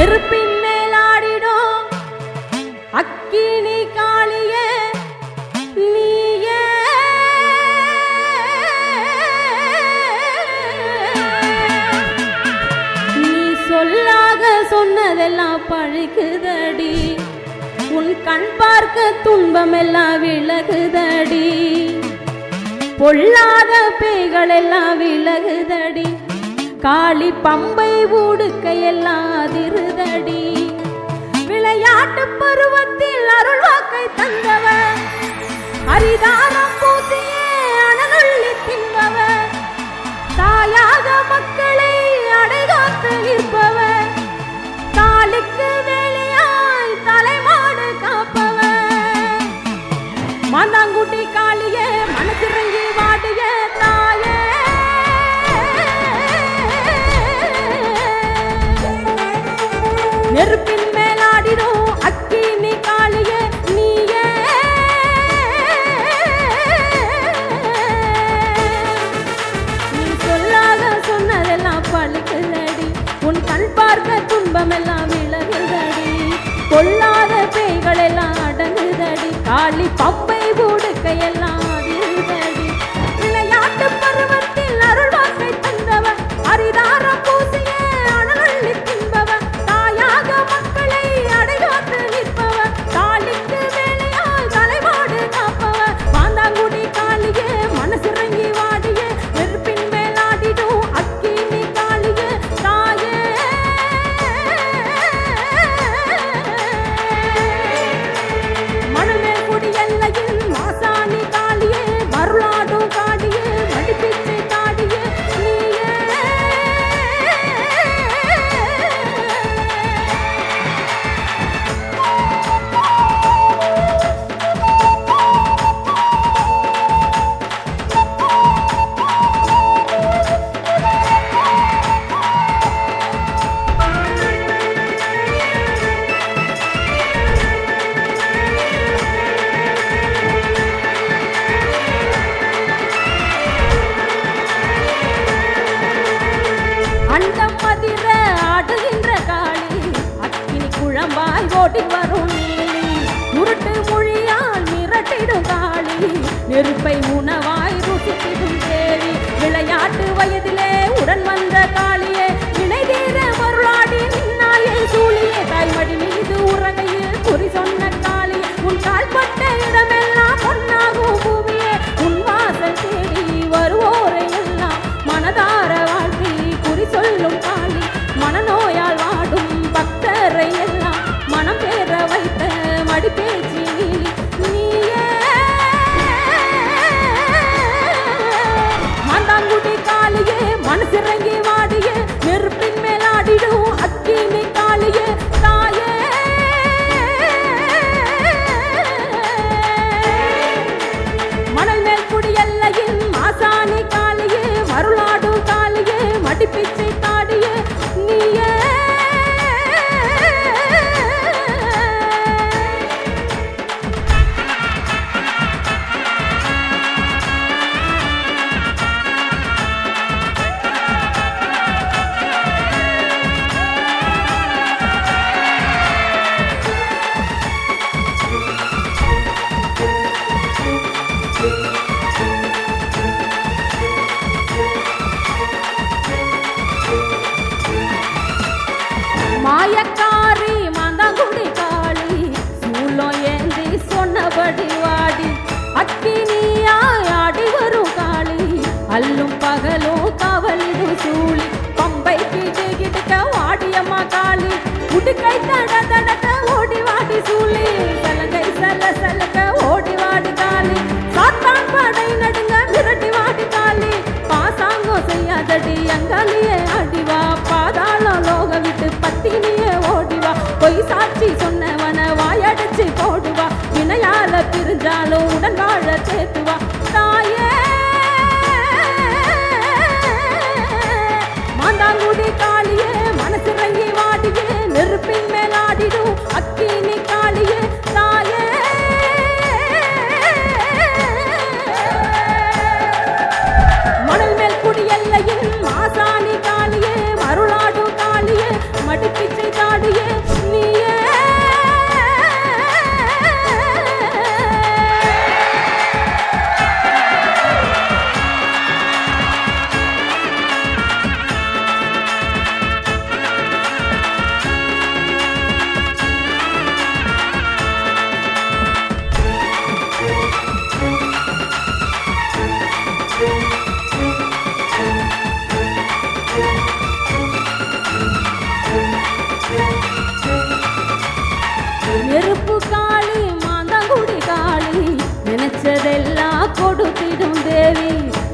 நெருப்பின் மேலாடிடும் அக்கினி காளியே நீயே நீ சொல்லாக சொன்னதெல்லாம் பழிக்குதடி உன் கண் பார்க்க துன்பம் எல்லாம் விலகுதடி பொல்லாத பேய்கள் எல்லாம் விலகுதடி காளி பம்பை ஊடுக்கையெல்லாம் அதிருதடி விளையாட்டு பருவத்தில் அருள்வாக்கை தந்தவர் ஹரிதாரம் பூசியே அனநள்ளி தின்பவர் தாயாக மக்களை அடைகாத்து நிற்பவர் காளிக்கு வேலையாய் தலைமாடு காப்பவர் மாந்தாங்குட்டி காளியே மனசிறங்கி வாடிய தாயே நெருப்பின் மேலாடிடும் அக்கினி காளியே நீயே நீ சொல்லாத சொன்னதெல்லாம் பழிக்குதடி உன் கண் பார்க்க துன்பம் எல்லாம் விலகுதடி கொல்லாத பேய்கள் எல்லாம் அடங்குதடி காளி பம்பை ஊடுக்கையெல்லாம் அதிருதடி விளையாட்டு பருவத்தில் அருள்வாக்கை தந்தவர் ஹரிதாரம் பூசியே அனநள்ளி தின்பவர் தாயாக மக்களை அடைகாத்து நிற்பவர் காளிக்கு வேலையாய் தலைமாடு காப்பவர் மாந்தாங்குடி காளியே மனசிறங்கி வாடியே நெருப்பின் மேலாடிடும் அக்கினி காளியே தாயே மணமேல் குடி எல்லையில் மாசாணி காளியே மருளாடும் காளியே மடிப்பிச்சை காளியே நீயே அண்டம் மதிர ஆடுகின்ற காளி அக்கினி குழம்பாய் ஓடி வரும் நீலி உருட்டு மொழியால் மிரட்டிடும் காளி நெருப்பை உணவாய் ருசித்திடும் தேவி விளையாட்டு வயதிலே உடன் வந்த காளியே வினைதீர மருளாடி நின்னாயே சூழியே தாய்மடி மீது உறங்கையில் குறி சொன்ன காளி உன் கால்பட்ட இடமெல்லாம் பொன்னாகும் பூமியே உன் வாசல் தேடி வருவோரை எல்லாம் மனதார வாழ்த்தி குறி சொல்லும் காளி மனநோயால் வாடும் பக்தரை எல்லாம் மனம் பேர வைத்த மடிப்பேச்சி நீலி நீயே மாந்தாங்குடி காளியே மனசிறங்கி வாடியே நெருப்பின் மேலாடிடும் அக்கினி காளியே தாயே மணல் மேல் குடி எல்லையில் மாசாணி காளியே மருளாடும் காளியே மடிப்பிச்சை காடியே நீயே மாயக்காரி மாந்தாங்குடி காளி சூளம் ஏந்தி சொன்னபடி வாடி அக்கினியாய் ஆடி வரும் காளி அல்லும் பகலும் காவலிடும் சூழி பம்பை கீட்டு கிட்டுக்க வாடியம்மா காளி உடுக்கை தட தடக்க ஓடி வாடி சூழி சலங்கை சல சலக்க ஓடி வாடி காளி சாத்தான் படை நடுங்க விரட்டி வாடி காளி பாசாங்கோ செய்யாதடி அங்காலியே அடிவா பாதாள லோக விட்டு பத்தினியே ஓடிவா பொய் சாட்சி சொன்னவன வாயடைச்சு போடுவா வினையால பிரிஞ்சாலும் உடன் வாழ சேர்த்துவா தாயே மாந்தாங்குடி காளியே மனசிறங்கி வாடியே நெருப்பின் மேலாடிடும் அக்கினி காளியே தாயே மணல் மேல் குடி எல்லையில் மாசாணி காளியே மருளாடும் காளியே மடிப்பிச்சை காளியே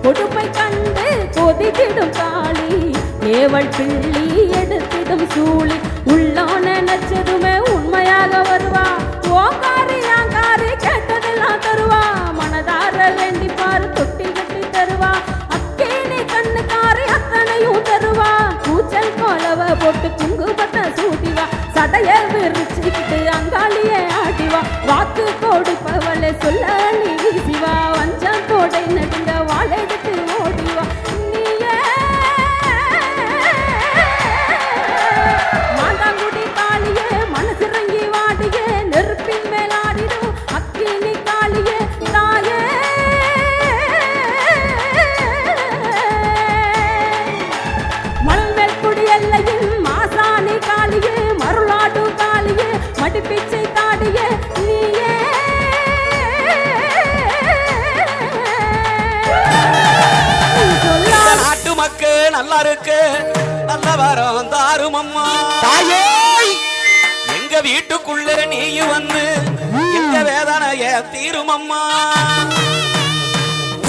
கொடுமை கண்டு கொதித்திடும் காளி ஏவல் பிள்ளி எடுத்திடும் சூழி உள்ளோ நினைச்சதுமே உண்மையாக வருவா ஓங்காரி ஆங்காரி கேட்டதெல்லாம் தருவா மனதார வேண்டிப்பாரு தொட்டி கட்டி தருவா அக்கேனி கண்ணுக்காரி அத்தனையும் தருவா கூச்சல் கோலவ போட்டு குங்குமத்தை சூட்டிவா சடைய விரிச்சுக்கிட்டு அங்காளியே ஆடிவா வாக்கு கொடுப்பவளை சொல்ல நீ வீசிவா வஞ்சம் தோடை நடுங்க வாழெடுத்து ஓடிவா நீயே மாந்தாங்குடி காளியே மனசிறங்கி வாடியே நெருப்பின் மேலாடிடும் அக்கினி காளியே தாயே மல்மேல் குடி எல்லையில் மாசாணி காளியே மருளாடு காளியே மடிப்பிச்சை தாடியே நீயே நாட்டு மக்கள் நல்லா இருக்கு நல்ல வரம் தாரும் அம்மா தாயே எங்க வீட்டுக்குள்ள நீயும் வந்து எங்க வேதனைய தீரும் அம்மா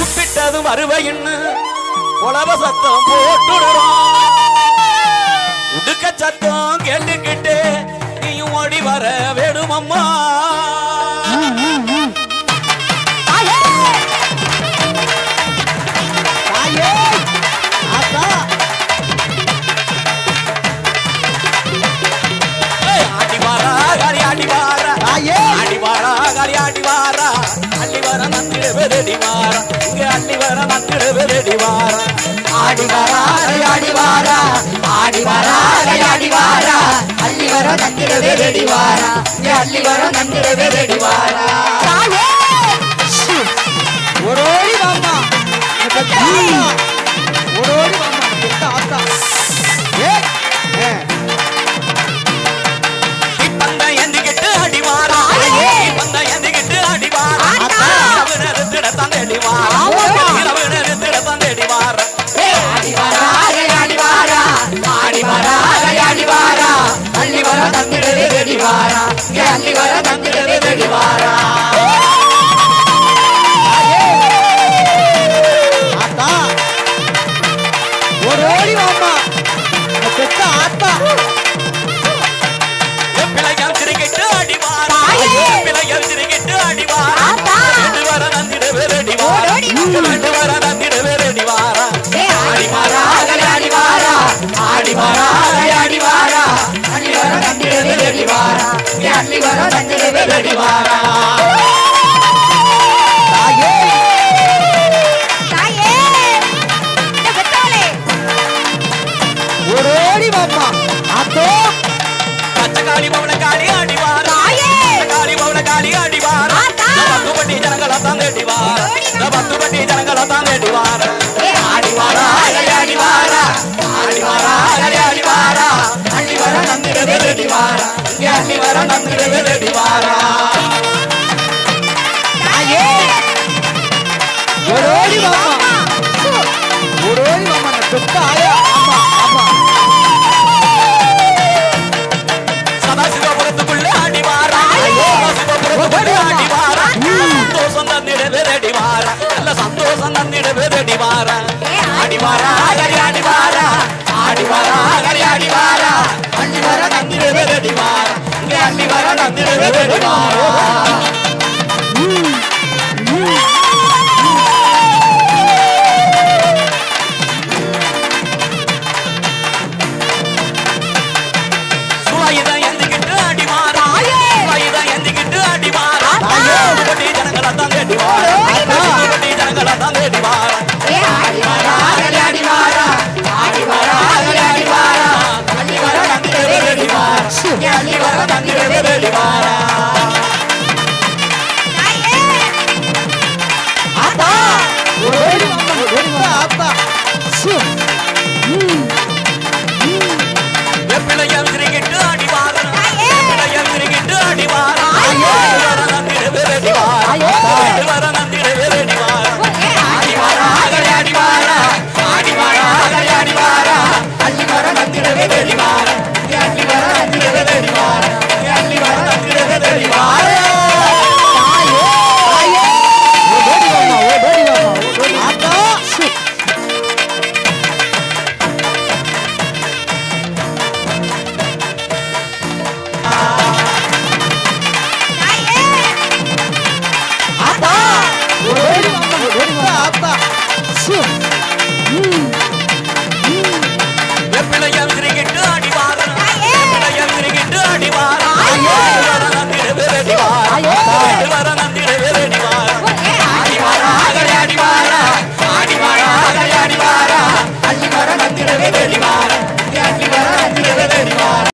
உப்பிட்டதும் வருவையின்னு உலவ சத்தம் போட்டுடுறோம் உடுக்க சத்தம் கேட்டுக்கிட்டு நீயும் ஓடி வர வேணும் அம்மா அடி வாரா